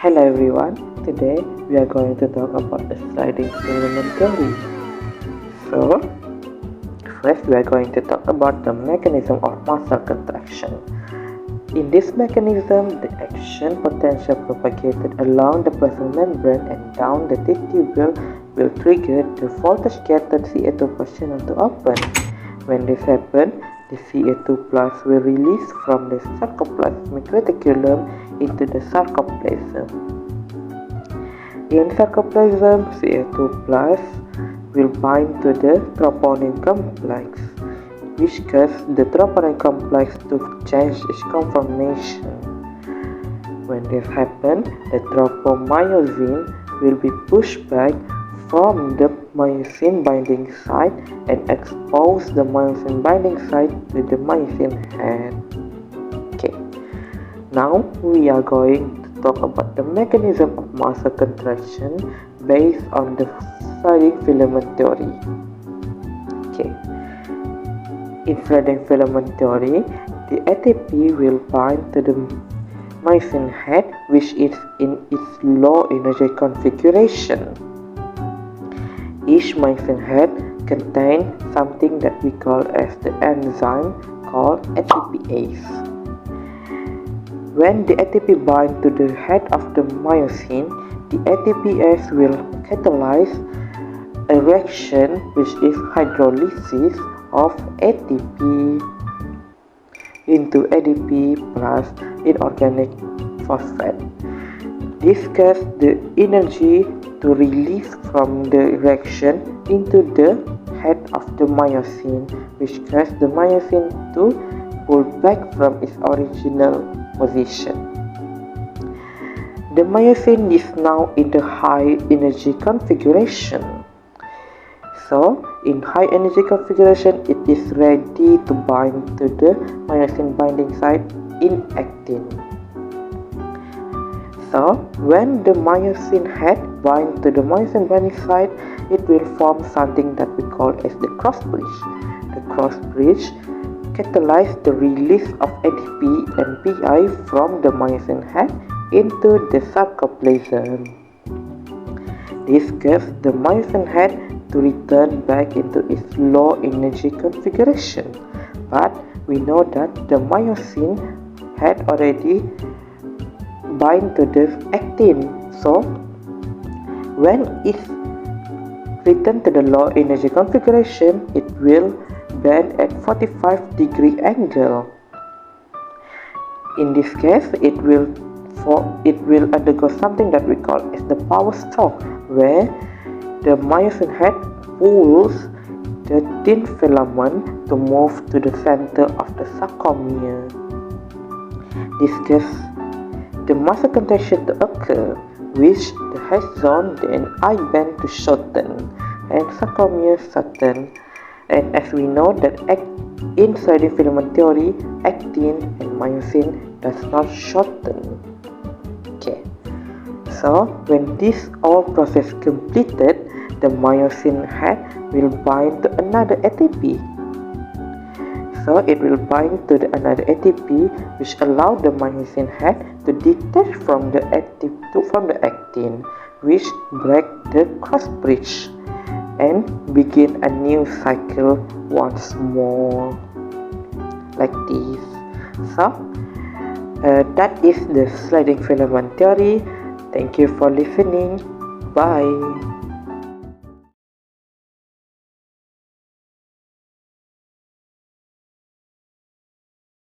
Hello everyone, today we are going to talk about the sliding filament theory. So, first we are going to talk about the mechanism of muscle contraction. In this mechanism, the action potential propagated along the plasma membrane and down the tissue will trigger the voltage-gated Ca2 portion to open. When this happens, the Ca2 plus will release from the sarcoplasmic reticulum into the sarcoplasm. In sarcoplasm, Ca2 plus will bind to the troponin complex, which causes the troponin complex to change its conformation. When this happens, the tropomyosin will be pushed back from the myosin binding site and expose the myosin binding site to the myosin head. Okay, now we are going to talk about the mechanism of muscle contraction based on the sliding filament theory. Okay, in sliding filament theory, the ATP will bind to the myosin head, which is in its low energy configuration. Each myosin head contains something that we call as the enzyme called ATPase. When the ATP binds to the head of the myosin, the ATPase will catalyze a reaction which is hydrolysis of ATP into ADP plus inorganic phosphate. This causes the energy to release from the reaction into the head of the myosin, which causes the myosin to pull back from its original position. The myosin is now in the high energy configuration. So, in high energy configuration, it is ready to bind to the myosin binding site in actin. So, when the myosin head binds to the myosin binding site, it will form something that we call as the cross bridge. The cross bridge catalyzes the release of ADP and PI from the myosin head into the sarcoplasm. This gives the myosin head to return back into its low energy configuration. But we know that the myosin had already bind to the actin, so when it returns to the low energy configuration, it will bend at 45-degree angle. In this case, it will undergo something that we call as the power stroke, where the myosin head pulls the thin filament to move to the center of the sarcomere. This gives the muscle contraction to occur, which the head zone then I bend to shorten and sarcomere shorten. And as we know that in sliding filament theory, actin and myosin does not shorten. Okay, so when this all process completed, the myosin head will bind to another ATP. So it will bind to another ATP, which allows the myosin head to detach from the actin, which break the cross bridge and begin a new cycle once more, like this. So that is the sliding filament theory. Thank you for listening. Bye.